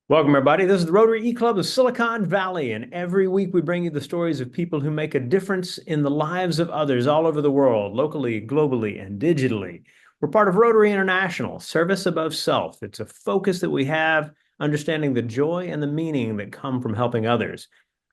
Welcome, everybody. This is the Rotary E-Club of Silicon Valley, and every week we bring you the stories of people who make a difference in the lives of others all over the world, locally, globally, and digitally. We're part of Rotary International, Service Above Self. It's a focus that we have, understanding the joy and the meaning that come from helping others.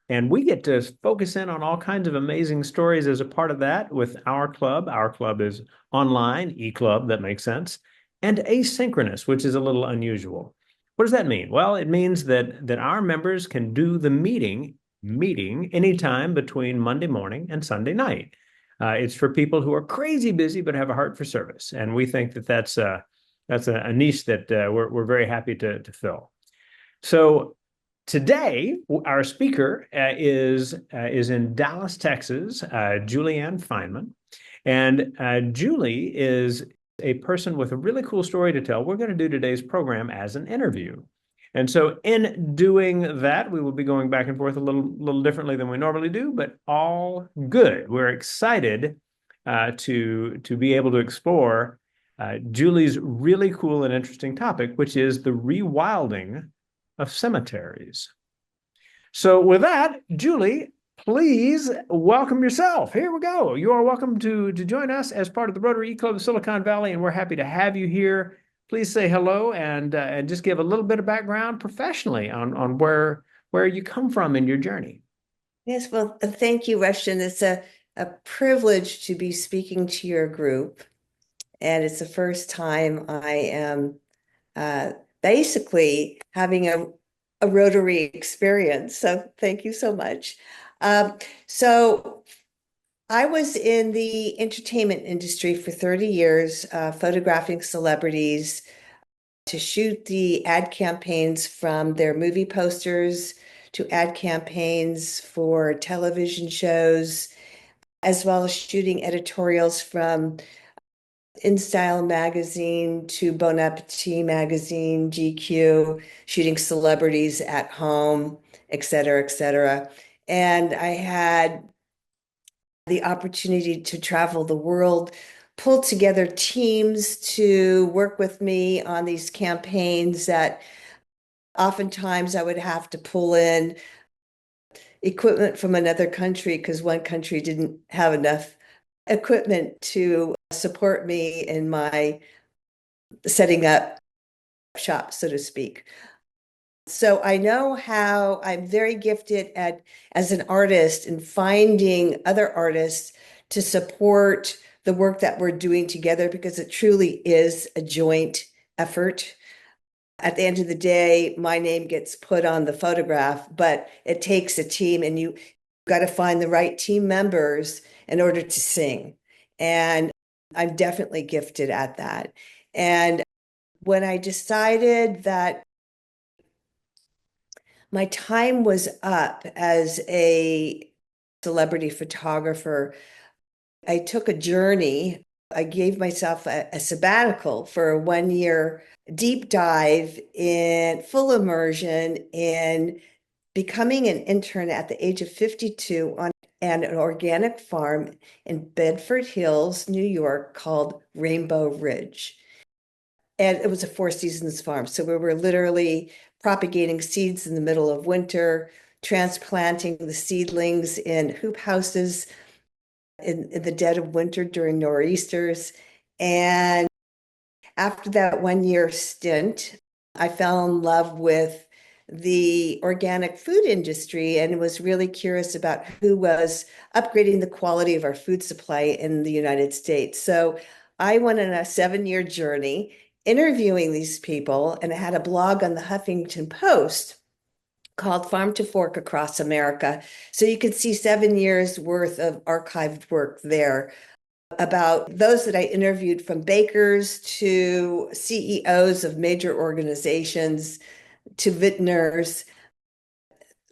And we get to focus in on all kinds of amazing stories as a part of that with our club. Our club is online, E-Club, that makes sense, and asynchronous, which is a little unusual. What does that mean? Well, it means that our members can do the meeting anytime between Monday morning and Sunday night. It's for people who are crazy busy but have a heart for service, and we think that that's a niche that we're very happy to fill. So today, our speaker is in Dallas, Texas, Julianne Fineman, and Julie is a person with a really cool story to tell. We're going to do today's program as an interview. And so in doing that, we will be going back and forth a little differently than we normally do, but all good. We're excited to be able to explore Julie's really cool and interesting topic, which is the rewilding of cemeteries. So with that, Julie, please welcome yourself. Here we go. You are welcome to join us as part of the Rotary E-Club of Silicon Valley, and we're happy to have you here. Please say hello and just give a little bit of background professionally on where you come from in your journey. Yes, well, thank you, Rushton. It's a privilege to be speaking to your group, and it's the first time I am uh, basically having a Rotary experience. So thank you so much. Um, so I was in the entertainment industry for 30 years, photographing celebrities to shoot the ad campaigns from their movie posters to ad campaigns for television shows, as well as shooting editorials from InStyle magazine to Bon Appetit magazine, GQ, shooting celebrities at home, et cetera, et cetera. And I had the opportunity to travel the world, pull together teams to work with me on these campaigns that oftentimes I would have to pull in equipment from another country because one country didn't have enough equipment to support me in my setting up shop, so to speak. So I know how I'm very gifted at as an artist in finding other artists to support the work that we're doing together because it truly is a joint effort. At the end of the day, my name gets put on the photograph, but it takes a team and you got to find the right team members in order to sing. And I'm definitely gifted at that. And when I decided that my time was up as a celebrity photographer, I took a journey. I gave myself a sabbatical for a 1 year deep dive in full immersion in becoming an intern at the age of 52 on an organic farm in Bedford Hills, New York, called Rainbow Ridge. And it was a Four Seasons farm. So we were literally propagating seeds in the middle of winter, transplanting the seedlings in hoop houses in the dead of winter during nor'easters. And after that 1 year stint, I fell in love with the organic food industry and was really curious about who was upgrading the quality of our food supply in the United States. So I went on a 7 year journey interviewing these people, and I had a blog on the Huffington Post called Farm to Fork Across America. So you could see 7 years worth of archived work there about those that I interviewed, from bakers to CEOs of major organizations to vintners,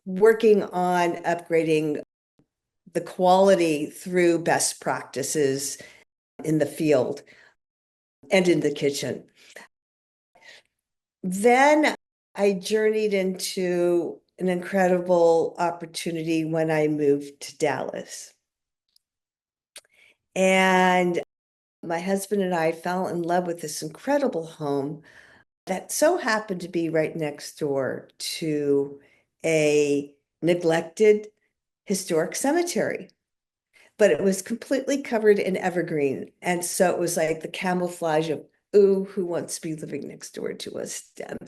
working on upgrading the quality through best practices in the field and in the kitchen. Then I journeyed into an incredible opportunity when I moved to Dallas. And my husband and I fell in love with this incredible home that so happened to be right next door to a neglected historic cemetery, but it was completely covered in evergreen. And so it was like the camouflage of, ooh, who wants to be living next door to a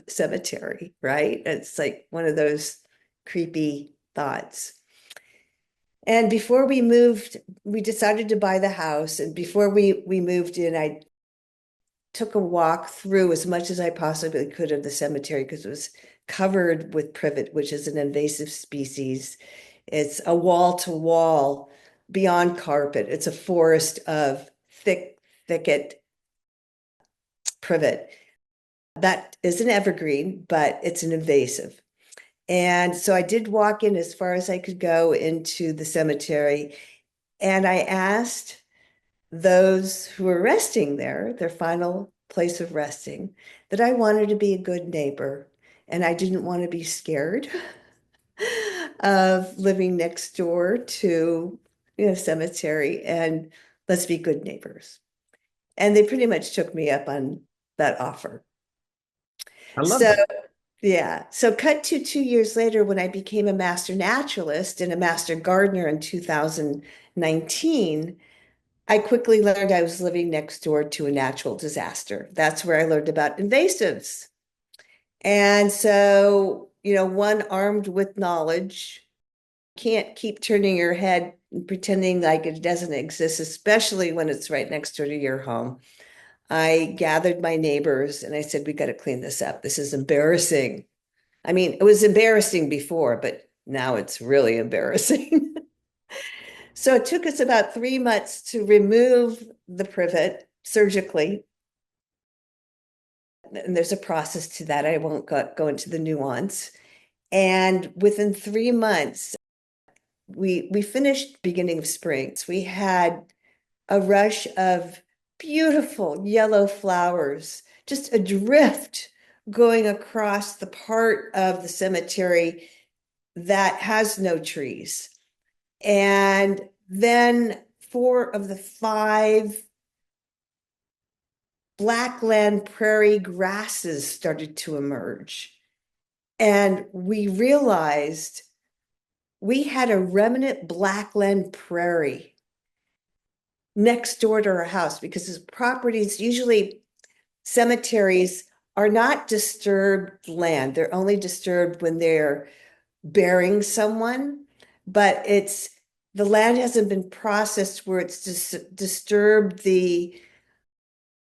cemetery, right? It's like one of those creepy thoughts. And before we moved, we decided to buy the house. And before we moved in, I took a walk through as much as I possibly could of the cemetery because it was covered with privet, which is an invasive species. It's a wall to wall beyond carpet. It's a forest of thicket privet. That is an evergreen, but it's an invasive. And so I did walk in as far as I could go into the cemetery. And I asked those who were resting there, their final place of resting, that I wanted to be a good neighbor. And I didn't want to be scared of living next door to a cemetery. And let's be good neighbors. And they pretty much took me up on that offer. I love So that. yeah. So cut to 2 years later, when I became a master naturalist and a master gardener in 2019, I quickly learned I was living next door to a natural disaster. That's where I learned about invasives. And so, one armed with knowledge can't keep turning your head and pretending like it doesn't exist, especially when it's right next door to your home. I gathered my neighbors and I said, we got to clean this up. This is embarrassing. I mean, it was embarrassing before, but now it's really embarrassing. So it took us about 3 months to remove the privet surgically. And there's a process to that. I won't go into the nuance. And within 3 months, we finished beginning of spring. So we had a rush of beautiful yellow flowers, just adrift going across the part of the cemetery that has no trees. And then 4 of the 5 blackland prairie grasses started to emerge. And we realized we had a remnant blackland prairie next door to our house because his properties, usually cemeteries, are not disturbed land. They're only disturbed when they're burying someone, but the land hasn't been processed where it's disturbed the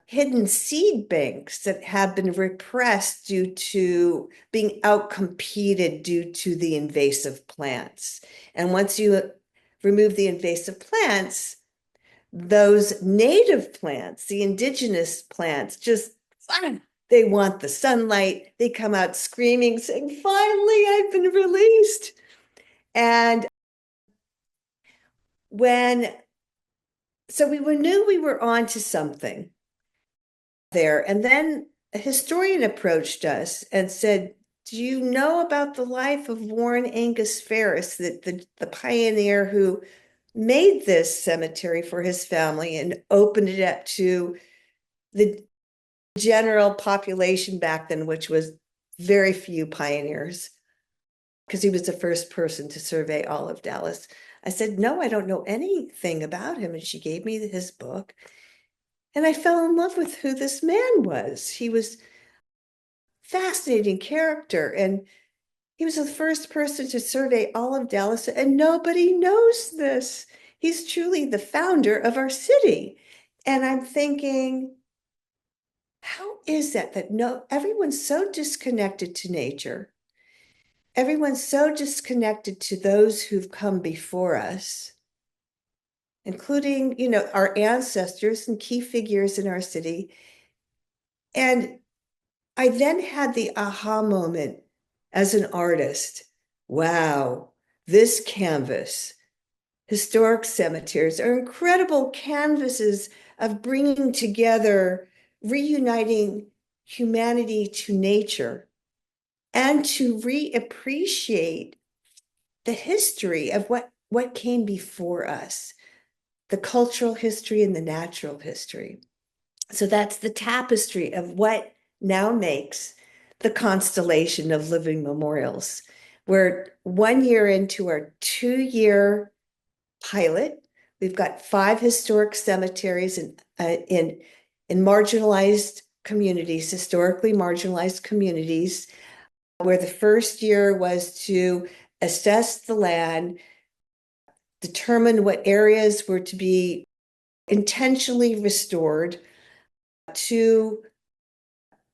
hidden seed banks that have been repressed due to being outcompeted due to the invasive plants. And once you remove the invasive plants, those native plants, the indigenous plants, just they want the sunlight. They come out screaming, saying, finally, I've been released. And so we knew we were on to something there. And then a historian approached us and said, do you know about the life of Warren Angus Ferris, the pioneer who made this cemetery for his family and opened it up to the general population back then, which was very few pioneers, because he was the first person to survey all of Dallas. I said, no, I don't know anything about him. And she gave me his book. And I fell in love with who this man was. He was a fascinating character. And he was the first person to survey all of Dallas. And nobody knows this. He's truly the founder of our city. And I'm thinking, how is that everyone's so disconnected to nature? Everyone's so disconnected to those who've come before us, including, our ancestors and key figures in our city. And I then had the aha moment as an artist. Wow, this canvas, historic cemeteries, are incredible canvases of bringing together, reuniting humanity to nature and to reappreciate the history of what came before us, the cultural history and the natural history. So that's the tapestry of what now makes the Constellation of Living Memorials. We're 1 year into our 2-year pilot. We've got 5 historic cemeteries in marginalized communities, historically marginalized communities, where the first year was to assess the land, determine what areas were to be intentionally restored to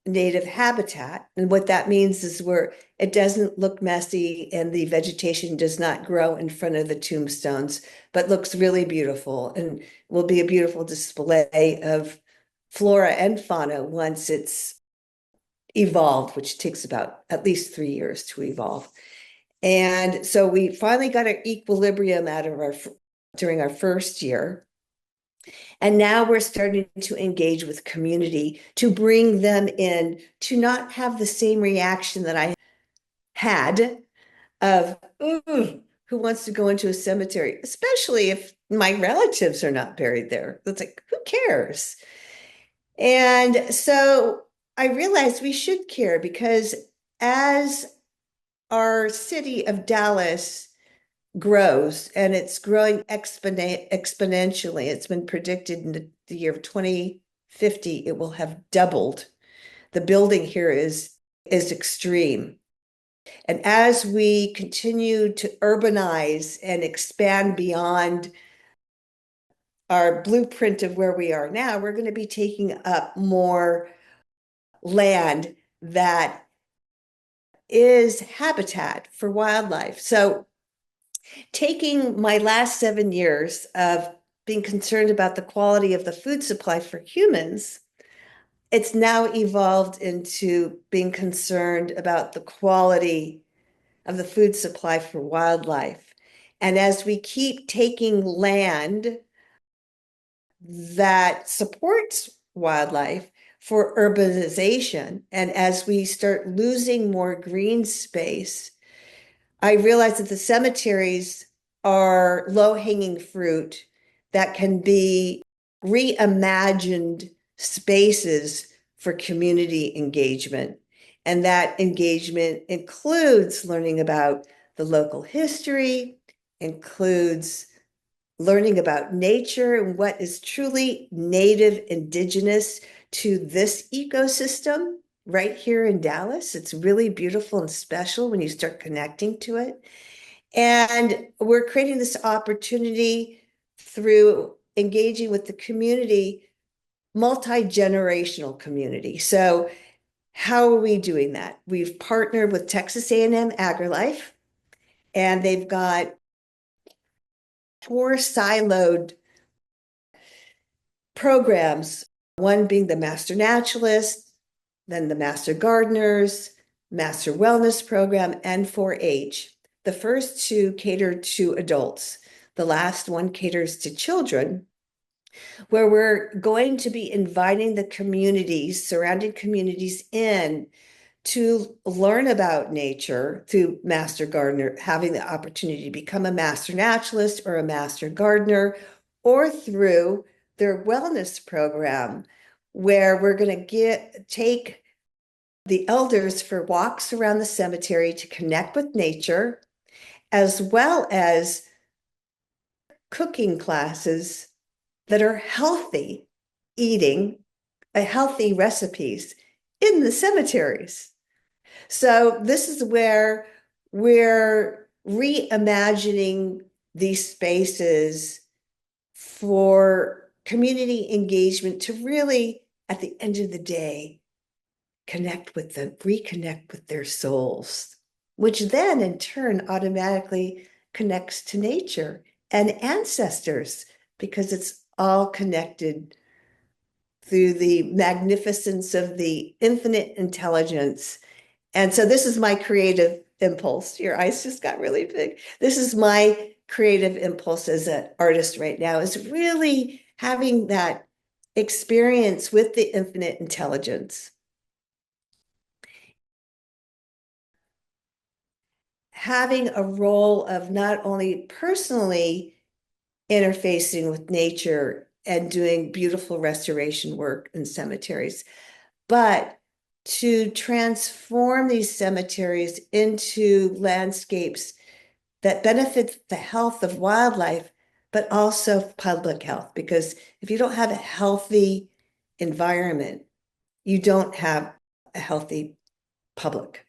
native habitat. And what that means is where it doesn't look messy and the vegetation does not grow in front of the tombstones, but looks really beautiful and will be a beautiful display of flora and fauna once it's evolved, which takes about at least 3 years to evolve. And so we finally got our equilibrium out of during our first year. And now we're starting to engage with community to bring them in, to not have the same reaction that I had of, ooh, who wants to go into a cemetery, especially if my relatives are not buried there. It's like, who cares? And so I realized we should care, because as our city of Dallas grows, and it's growing exponentially. It's been predicted in the year of 2050, it will have doubled. The building here is extreme. And as we continue to urbanize and expand beyond our blueprint of where we are now, we're going to be taking up more land that is habitat for wildlife. So taking my last 7 years of being concerned about the quality of the food supply for humans, it's now evolved into being concerned about the quality of the food supply for wildlife. And as we keep taking land that supports wildlife for urbanization, and as we start losing more green space, I realize that the cemeteries are low-hanging fruit that can be reimagined spaces for community engagement. And that engagement includes learning about the local history, includes learning about nature and what is truly native, indigenous to this ecosystem right here in Dallas. It's really beautiful and special when you start connecting to it. And we're creating this opportunity through engaging with the community, multi-generational community. So how are we doing that? We've partnered with Texas A&M AgriLife, and they've got 4 siloed programs, one being the Master Naturalist, then the Master Gardeners, Master Wellness Program, and 4-H. The first 2 cater to adults. The last one caters to children, where we're going to be inviting the communities, surrounding communities in to learn about nature through Master Gardener, having the opportunity to become a Master Naturalist or a Master Gardener, or through their wellness program, where we're going to take the elders for walks around the cemetery to connect with nature, as well as cooking classes that are healthy eating, healthy recipes in the cemeteries. So this is where we're reimagining these spaces for community engagement to really, at the end of the day, connect with them, reconnect with their souls, which then in turn automatically connects to nature and ancestors, because it's all connected through the magnificence of the infinite intelligence. And so this is my creative impulse. Your eyes just got really big. This is my creative impulse as an artist right now, is really having that experience with the infinite intelligence. Having a role of not only personally interfacing with nature and doing beautiful restoration work in cemeteries, but to transform these cemeteries into landscapes that benefit the health of wildlife, but also public health. Because if you don't have a healthy environment, you don't have a healthy public,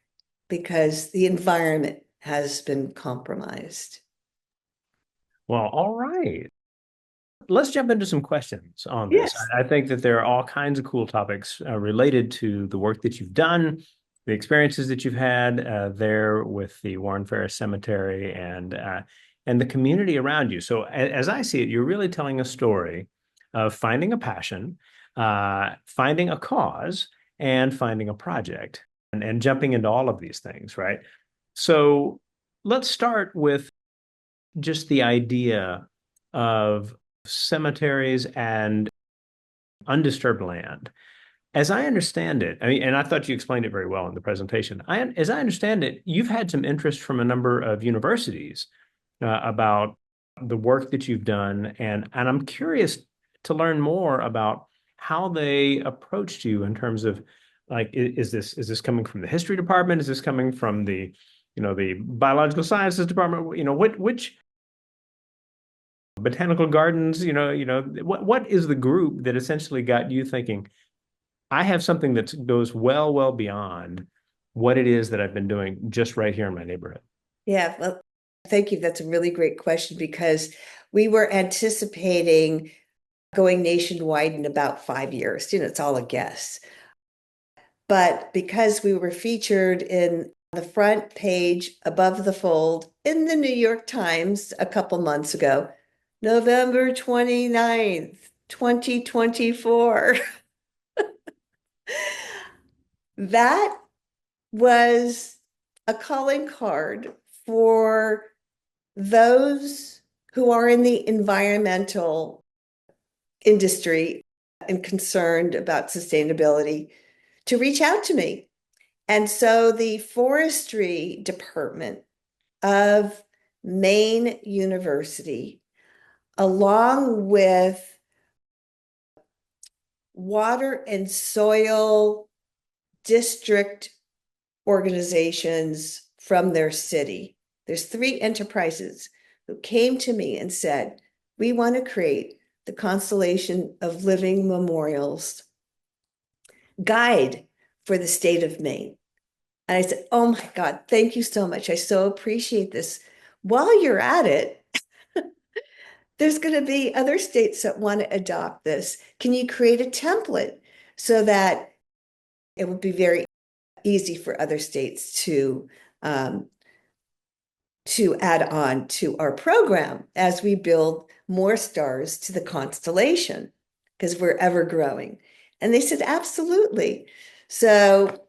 because the environment has been compromised. Well, all right. Let's jump into some questions on this. Yes. I think that there are all kinds of cool topics related to the work that you've done, the experiences that you've had there with the Warren Ferris Cemetery, and the community around you. So, as I see it, you're really telling a story of finding a passion, finding a cause, and finding a project, and jumping into all of these things, right? So, let's start with just the idea of cemeteries and undisturbed land. As I understand it, I mean, and I thought you explained it very well in the presentation. As I understand it, you've had some interest from a number of universities about the work that you've done, and I'm curious to learn more about how they approached you in terms of like, is this coming from the history department? Is this coming from the biological sciences department? Which botanical gardens, what is the group that essentially got you thinking, I have something that goes well beyond what it is that I've been doing just right here in my neighborhood? Yeah, well, thank you. That's a really great question, because we were anticipating going nationwide in about 5 years. It's all a guess. But because we were featured in the front page above the fold in the New York Times a couple months ago, November 29th, 2024, that was a calling card for those who are in the environmental industry and concerned about sustainability to reach out to me. And so the forestry department of Maine University, along with water and soil district organizations from their city, there's 3 enterprises who came to me and said, we want to create the Constellation of Living Memorials guide for the state of Maine. And I said, oh my God, thank you so much. I so appreciate this. While you're at it, there's going to be other states that want to adopt this. Can you create a template so that it would be very easy for other states to add on to our program as we build more stars to the constellation, because we're ever growing? And they said, absolutely. So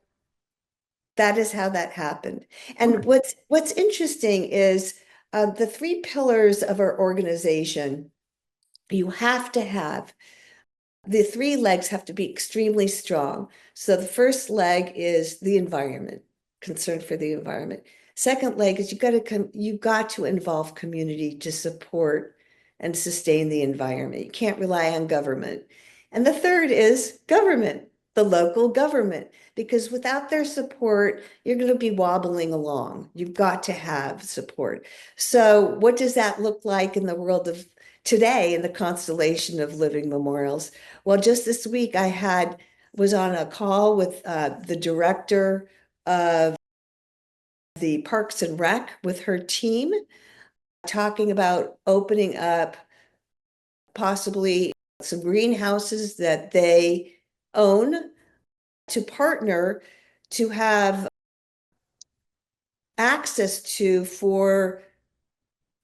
that is how that happened. And what's interesting is the 3 pillars of our organization. You have to have the 3 legs have to be extremely strong. So the first leg is the environment, concern for the environment. Second leg is you got to involve community to support and sustain the environment. You can't rely on government. And the third is government, the local government, because without their support, you're going to be wobbling along. You've got to have support. So what does that look like in the world of today in the Constellation of Living Memorials? Well, just this week was on a call with the director of the Parks and Rec with her team, talking about opening up possibly some greenhouses that they own to partner to have access to for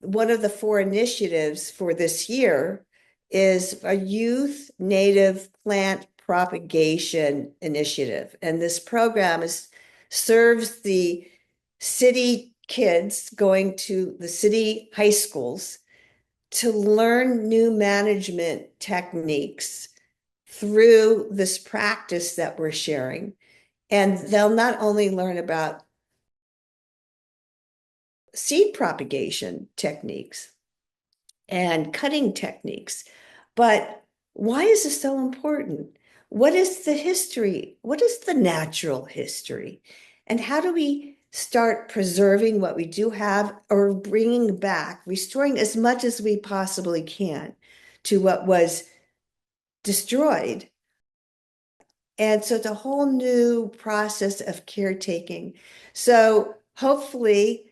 one of the 4 initiatives for this year is a youth native plant propagation initiative. And this program serves the city kids going to the city high schools to learn new management techniques through this practice that we're sharing. And they'll not only learn about seed propagation techniques and cutting techniques, but why is this so important? what is the history? What is the natural history? And how do we start preserving what we do have or bringing back, restoring as much as we possibly can to what was destroyed? And so it's a whole new process of caretaking. So hopefully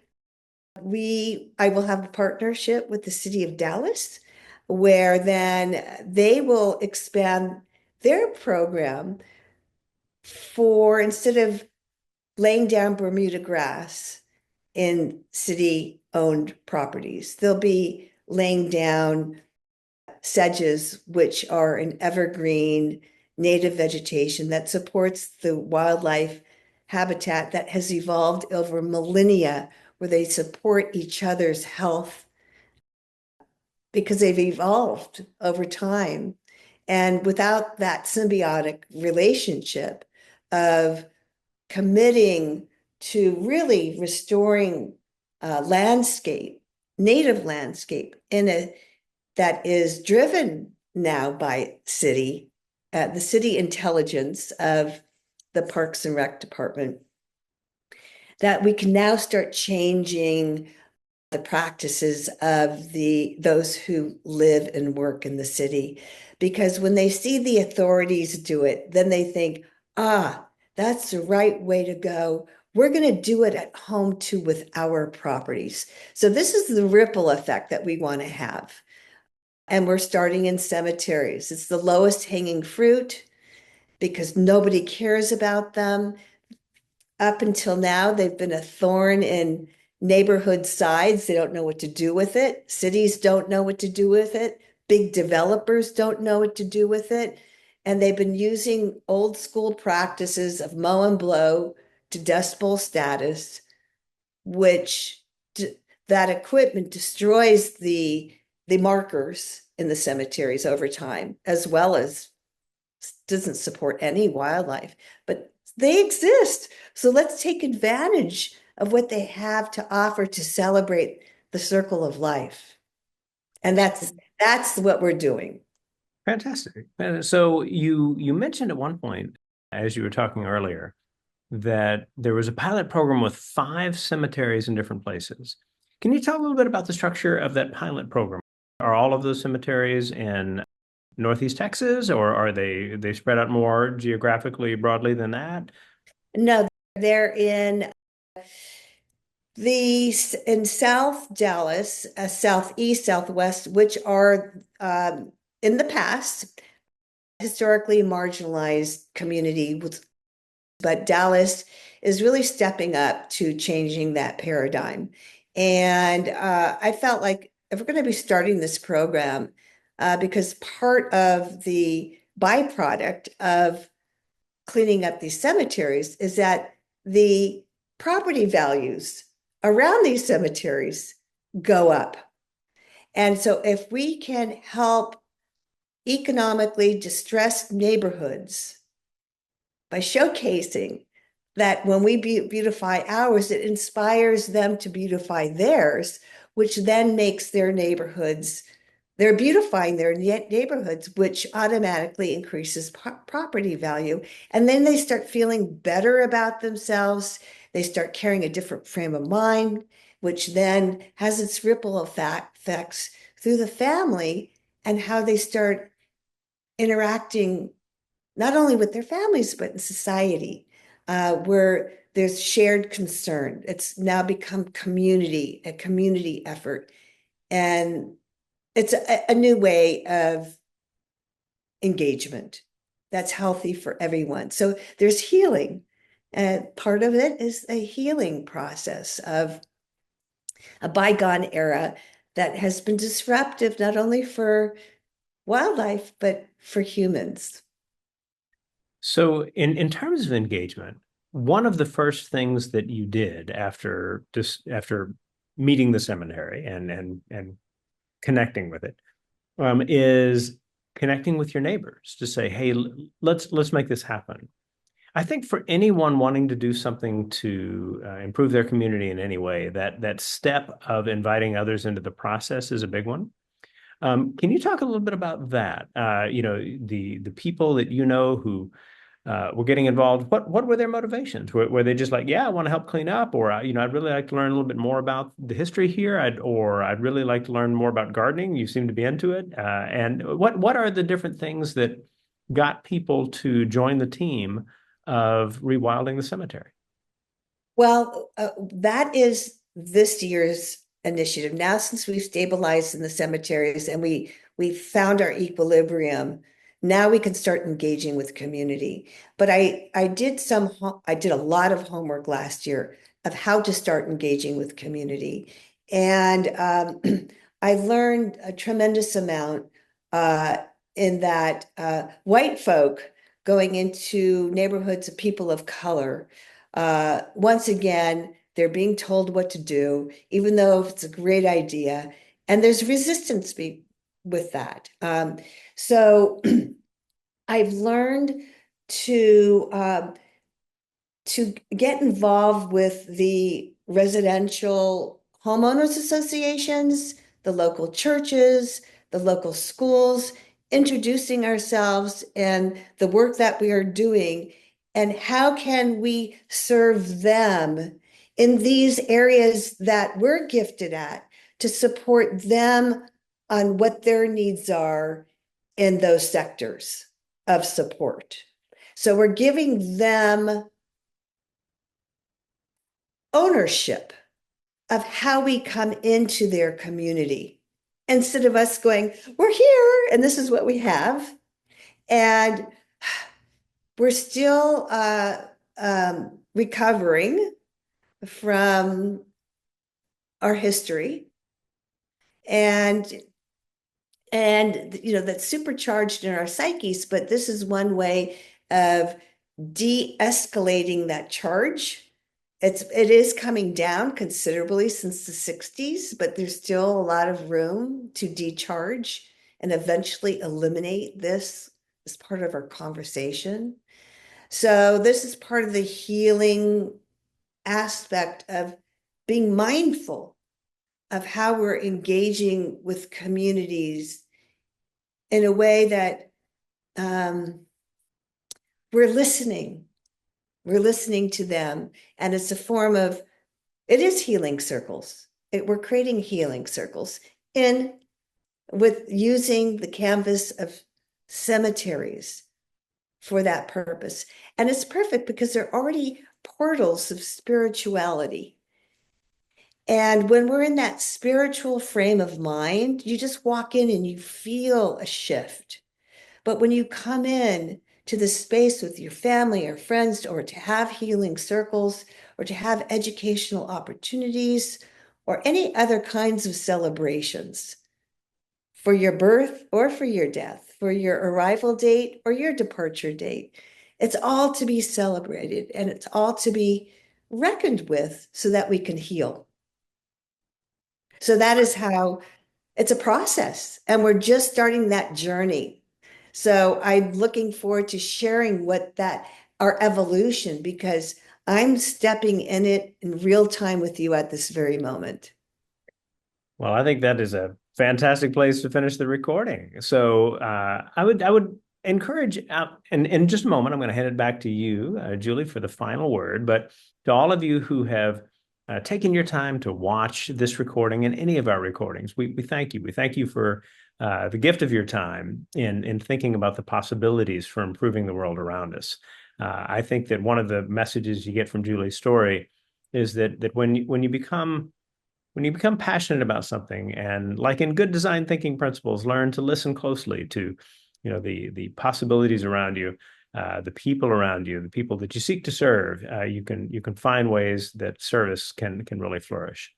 I will have a partnership with the city of Dallas where then they will expand their program for instead of laying down Bermuda grass in city-owned properties, they'll be laying down sedges, which are an evergreen native vegetation that supports the wildlife habitat that has evolved over millennia, where they support each other's health because they've evolved over time. And without that symbiotic relationship of committing to really restoring landscape, native landscape in a that is driven now by the city intelligence of the Parks and Rec Department, that we can now start changing the practices of those who live and work in the city. Because when they see the authorities do it, then they think, that's the right way to go. We're going to do it at home too with our properties. So this is the ripple effect that we want to have. And we're starting in cemeteries. It's the lowest hanging fruit because nobody cares about them. Up until now, they've been a thorn in neighborhood sides. They don't know what to do with it. Cities don't know what to do with it. Big developers don't know what to do with it. And they've been using old school practices of mow and blow to Dust Bowl status, which that equipment destroys the markers in the cemeteries over time, as well as doesn't support any wildlife, but they exist. So let's take advantage of what they have to offer to celebrate the circle of life. And that's what we're doing. Fantastic. So you mentioned at one point, as you were talking earlier, that there was a pilot program with 5 cemeteries in different places. Can you tell a little bit about the structure of that pilot program? Are all of those cemeteries in Northeast Texas, or are they spread out more geographically broadly than that? No, they're in South Dallas, Southeast, Southwest, which are in the past historically marginalized community, but Dallas is really stepping up to changing that paradigm. And I felt like if we're going to be starting this program, because part of the byproduct of cleaning up these cemeteries is that the property values around these cemeteries go up. And so if we can help economically distressed neighborhoods by showcasing that when we beautify ours, it inspires them to beautify theirs, which then makes their neighborhoods, they're beautifying their neighborhoods, which automatically increases property value. And then they start feeling better about themselves. They start carrying a different frame of mind, which then has its ripple effects through the family and how they start interacting not only with their families, but in society, where there's shared concern. It's now become a community effort. And it's a new way of engagement that's healthy for everyone. So there's healing. And part of it is a healing process of a bygone era that has been disruptive, not only for wildlife, but for humans. So in terms of engagement, one of the first things that you did after meeting the seminary and connecting with it is connecting with your neighbors to say, hey, let's make this happen. I think for anyone wanting to do something to improve their community in any way, that step of inviting others into the process is a big one. Can you talk a little bit about that? The people that you know who were getting involved. What were their motivations? Were they just like, yeah, I want to help clean up, or I'd really like to learn a little bit more about the history here, I'd really like to learn more about gardening. You seem to be into it. And what are the different things that got people to join the team of rewilding the cemetery? Well, that is this year's initiative. Now, since we've stabilized in the cemeteries and we found our equilibrium, now we can start engaging with community. But I did a lot of homework last year of how to start engaging with community, and I learned a tremendous amount uh, in that white folk going into neighborhoods of people of color. Once again, they're being told what to do, even though it's a great idea, and there's resistance with that. So I've learned to to get involved with the residential homeowners associations, the local churches, the local schools, introducing ourselves and the work that we are doing, and how can we serve them in these areas that we're gifted at to support them on what their needs are in those sectors of support. So we're giving them ownership of how we come into their community instead of us going, we're here and this is what we have. And we're still recovering from our history. And that's supercharged in our psyches, but this is one way of de-escalating that charge. It is coming down considerably since the 60s, but there's still a lot of room to decharge and eventually eliminate this as part of our conversation. So this is part of the healing aspect of being mindful of how we're engaging with communities in a way that we're listening. We're listening to them. And it's a form of, it is healing circles. We're creating healing circles with using the canvas of cemeteries for that purpose. And it's perfect because they're already portals of spirituality. And when we're in that spiritual frame of mind, you just walk in and you feel a shift. But when you come in to the space with your family or friends, or to have healing circles, or to have educational opportunities, or any other kinds of celebrations for your birth or for your death, for your arrival date or your departure date, it's all to be celebrated and it's all to be reckoned with so that we can heal. So that is how it's a process, and we're just starting that journey. So I'm looking forward to sharing our evolution, because I'm stepping in it in real time with you at this very moment. Well, I think that is a fantastic place to finish the recording. So I would encourage, and in just a moment, I'm going to hand it back to you, Julie, for the final word. But to all of you who have taken your time to watch this recording and any of our recordings, we thank you. We thank you for the gift of your time in thinking about the possibilities for improving the world around us. I think that one of the messages you get from Julie's story is that when you become passionate about something, and like in good design thinking principles, learn to listen closely to the possibilities around you, the people around you, the people that you seek to serve, you can find ways that service can really flourish.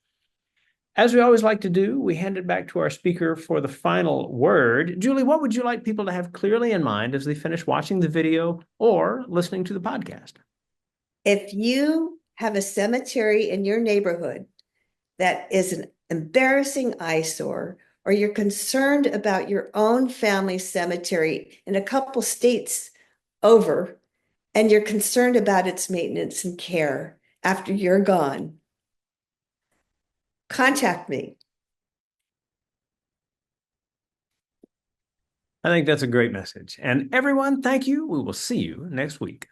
As we always like to do, we hand it back to our speaker for the final word. Julie, what would you like people to have clearly in mind as they finish watching the video or listening to the podcast? If you have a cemetery in your neighborhood that is an embarrassing eyesore, or you're concerned about your own family cemetery in a couple states over, and you're concerned about its maintenance and care after you're gone, contact me. I think that's a great message. And everyone, thank you. We will see you next week.